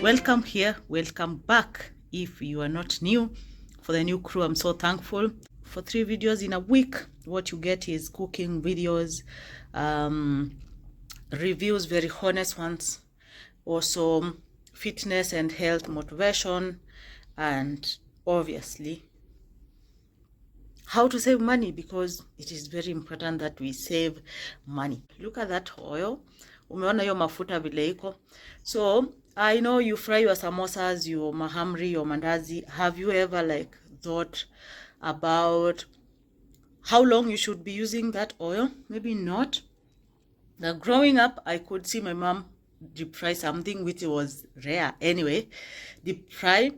Welcome here, welcome back. If you are not new, for the new crew, I'm so thankful. For 3 videos in a week, what you get is cooking videos, reviews, very honest ones, also fitness and health motivation, and obviously how to save money, because it is very important that we save money. Look at that oil. Umeona hiyo mafuta vile iko. So I know you fry your samosas, your mahamri, your mandazi. Have you ever thought about how long you should be using that oil? Maybe not. Now, growing up, I could see my mom deep fry something, which was rare anyway. Deep fry,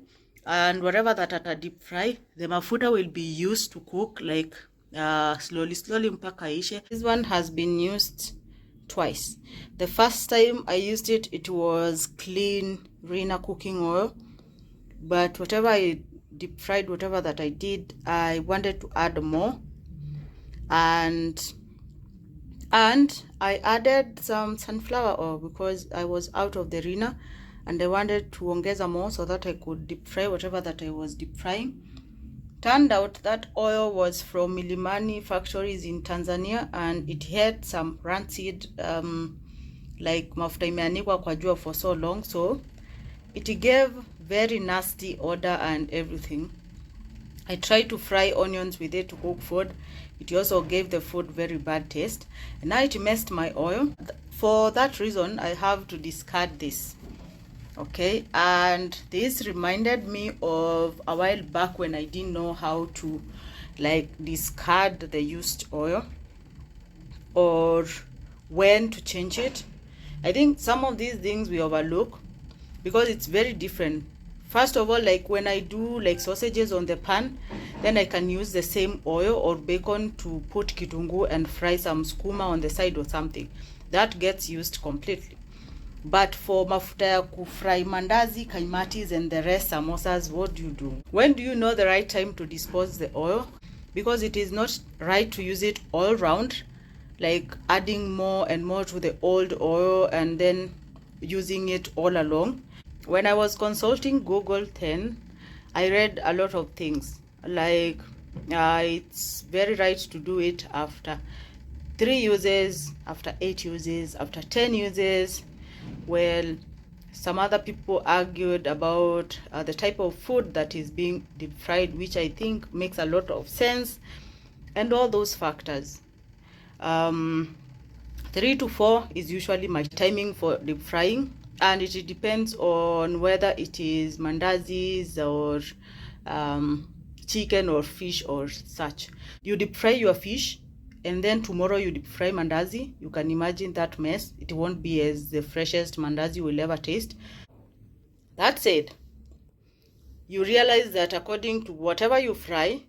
and whatever that at a deep fry, the mafuta will be used to cook slowly mpaka ishe. This one has been used twice. The first time I used it, it was clean Rina cooking oil, but whatever I deep fried, whatever that I did, I wanted to add more, and I added some sunflower oil because I was out of the Rina and I wanted to ongeza more so that I could deep fry whatever that I was deep frying. Turned out that oil was from Milimani factories in Tanzania, and it had some rancid like mafuta imeanikwa kwa jua for so long, so it gave very nasty odor and everything. I tried to fry onions with it to cook food. It also gave the food very bad taste, and now it messed my oil. For that reason, I have to discard this. Okay, and this reminded me of a while back when I didn't know how to discard the used oil or when to change it. I think some of these things we overlook because it's very different. First of all, when I do sausages on the pan, then I can use the same oil or bacon to put kitungu and fry some skuma on the side or something. That gets used completely. But for mafuta ya kufry mandazi, kaimatis, and the rest samosas, what do you do? When do you know the right time to dispose the oil? Because it is not right to use it all round, like adding more and more to the old oil and then using it all along. When I was consulting Google 10, I read a lot of things. It's very right to do it after 3 uses, after 8 uses, after 10 uses. Well, some other people argued about the type of food that is being deep fried, which I think makes a lot of sense, and all those factors. 3 to 4 is usually my timing for deep frying, and it depends on whether it is mandazis or chicken or fish or such. You deep fry your fish, and then tomorrow you deep fry mandazi. You can imagine that mess. It won't be as the freshest mandazi will ever taste. That said, you realize that according to whatever you fry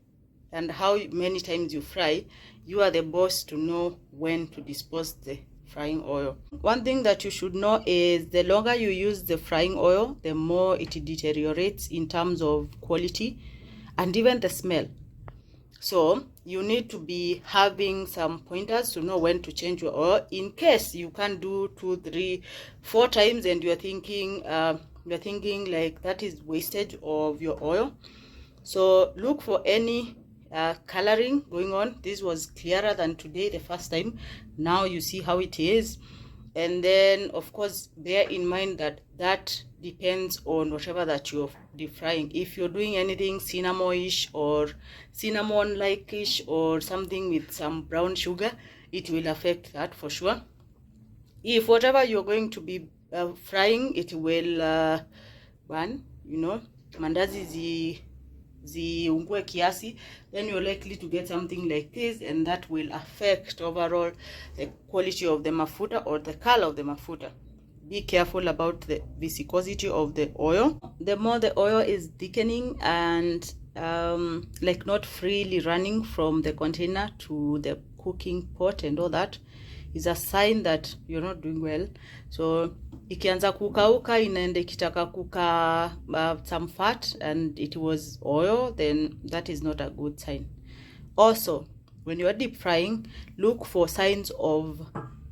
and how many times you fry, you are the boss to know when to dispose the frying oil. One thing that you should know is the longer you use the frying oil, the more it deteriorates in terms of quality and even the smell. So you need to be having some pointers to know when to change your oil, in case you can't do 2, 3, 4 times and you're thinking that is wastage of your oil. So look for any coloring going on. This was clearer than today the first time. Now you see how it is. And then of course bear in mind that depends on whatever that you're deep frying. If you're doing anything cinnamonish or cinnamon-like-ish or something with some brown sugar, it will affect that for sure. If whatever you're going to be frying, it will burn, mandazi ziungue kiasi, then you're likely to get something like this, and that will affect overall the quality of the mafuta or the color of the mafuta. Be careful about the viscosity of the oil. The more the oil is thickening and not freely running from the container to the cooking pot and all that, is a sign that you're not doing well. So ikianza kukauka, inaenda ikitaka kuka some fat and it was oil, then that is not a good sign. Also, when you are deep frying, look for signs of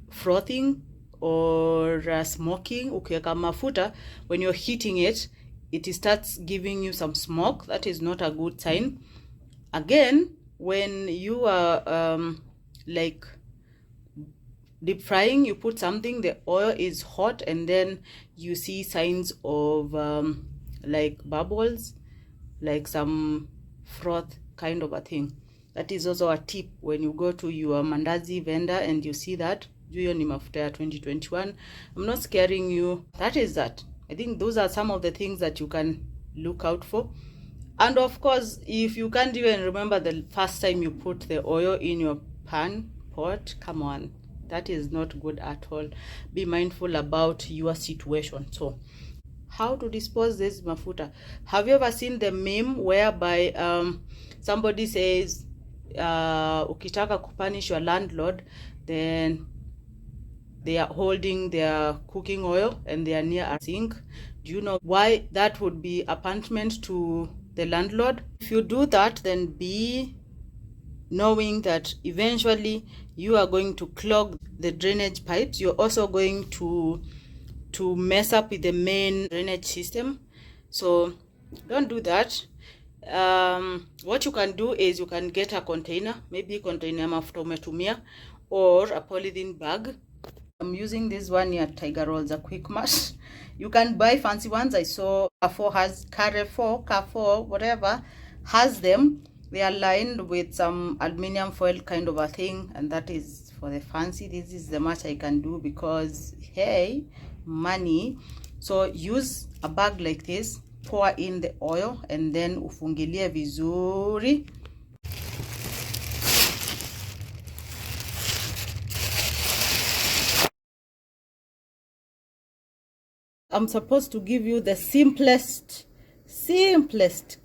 frothing or smoking, ukiweka mafuta, when you're heating it, it starts giving you some smoke. That is not a good sign. Again, when you are like deep frying, you put something, the oil is hot, and then you see signs of like bubbles, like some froth kind of a thing. That is also a tip when you go to your mandazi vendor and you see that. Juyo ni mafuta ya 2021. I'm not scaring you. That is that. I think those are some of the things that you can look out for. And of course, if you can't even remember the first time you put the oil in your pot, come on. That is not good at all. Be mindful about your situation. So, how to dispose this mafuta? Have you ever seen the meme whereby somebody says, ukitaka kupunish your landlord, then they are holding their cooking oil and they are near a sink? Do you know why that would be a punishment to the landlord? If you do that, then be knowing that eventually you are going to clog the drainage pipes. You're also going to mess up with the main drainage system. So don't do that. What you can do is you can get a container, maybe container mafuta umetumia, or a polythene bag. I'm using this one here, Tiger Rolls, a quick mash. You can buy fancy ones. I saw Carrefour, whatever, has them. They are lined with some aluminum foil kind of a thing, and that is for the fancy. This is the much I can do because, hey, money. So use a bag like this, pour in the oil, and then ufungilie vizuri. I'm supposed to give you the simplest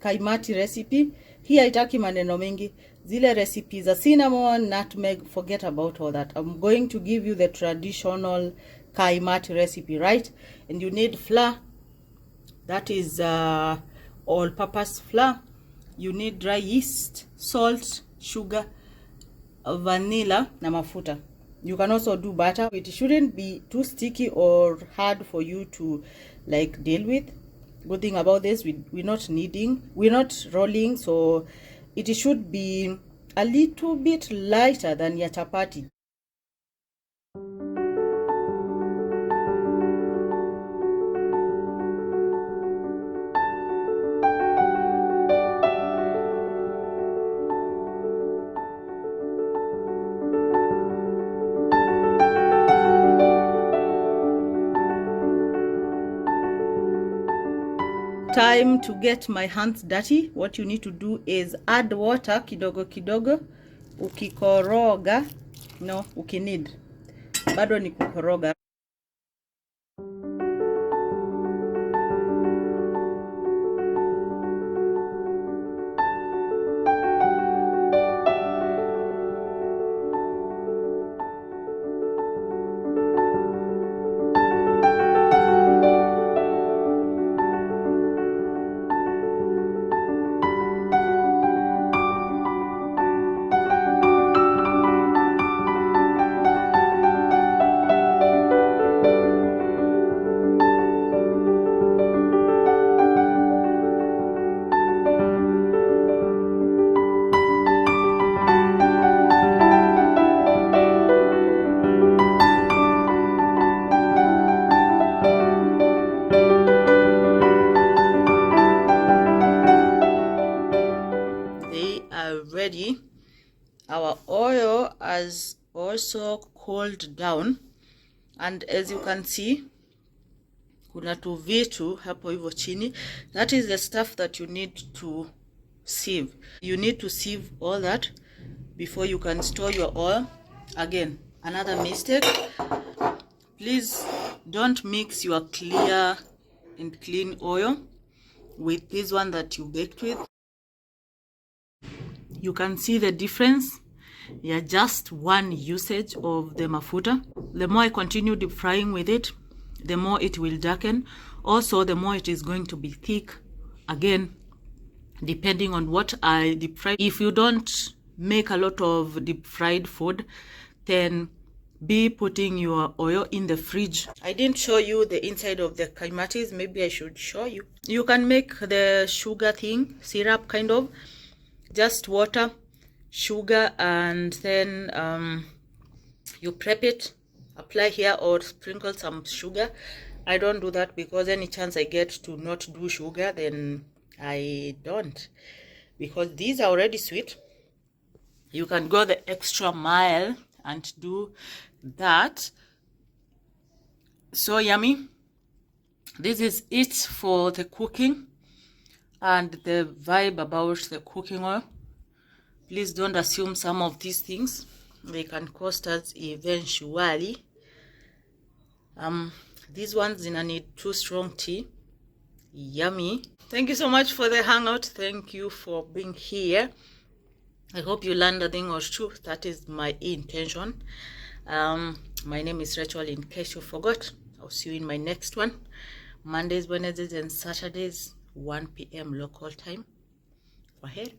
kaimati recipe. Hii haitaki maneno mengi. Zile recipes za cinnamon, nutmeg, forget about all that. I'm going to give you the traditional kaimati recipe, right? And you need flour. That is all-purpose flour. You need dry yeast, salt, sugar, vanilla, na mafuta. You can also do butter. It shouldn't be too sticky or hard for you to like deal with. Good thing about this, we're not rolling, so it should be a little bit lighter than your chapati. Time to get my hands dirty. What you need to do is add water kidogo kidogo, ukikoroga, no, ukinid, bado ni kukoroga. Ready. Our oil has also cooled down, and as you can see, kuna tu vitu hapo hivyo chini. That is the stuff that you need to sieve. You need to sieve all that before you can store your oil. Again, another mistake, please don't mix your clear and clean oil with this one that you baked with. You can see the difference. Yeah, just one usage of the mafuta. The more I continue deep frying with it, the more it will darken. Also, the more it is going to be thick. Again, depending on what I deep fry. If you don't make a lot of deep fried food, then be putting your oil in the fridge. I didn't show you the inside of the kaimatis. Maybe I should show you. You can make the sugar thing, syrup kind of, just water, sugar, and then you prep it, apply here or sprinkle some sugar. I don't do that because any chance I get to not do sugar, then I don't, because these are already sweet. You can go the extra mile and do that. So yummy. This is it for the cooking and the vibe about the cooking oil. Please don't assume some of these things, they can cost us eventually. These ones gonna need 2 strong tea. Yummy. Thank you so much for the hangout. Thank you for being here. I hope you learned a thing or two. That is my intention. My name is Rachel, in case you forgot. I'll see you in my next one. Mondays, Wednesdays, and Saturdays, 1 p.m. local time. Go ahead.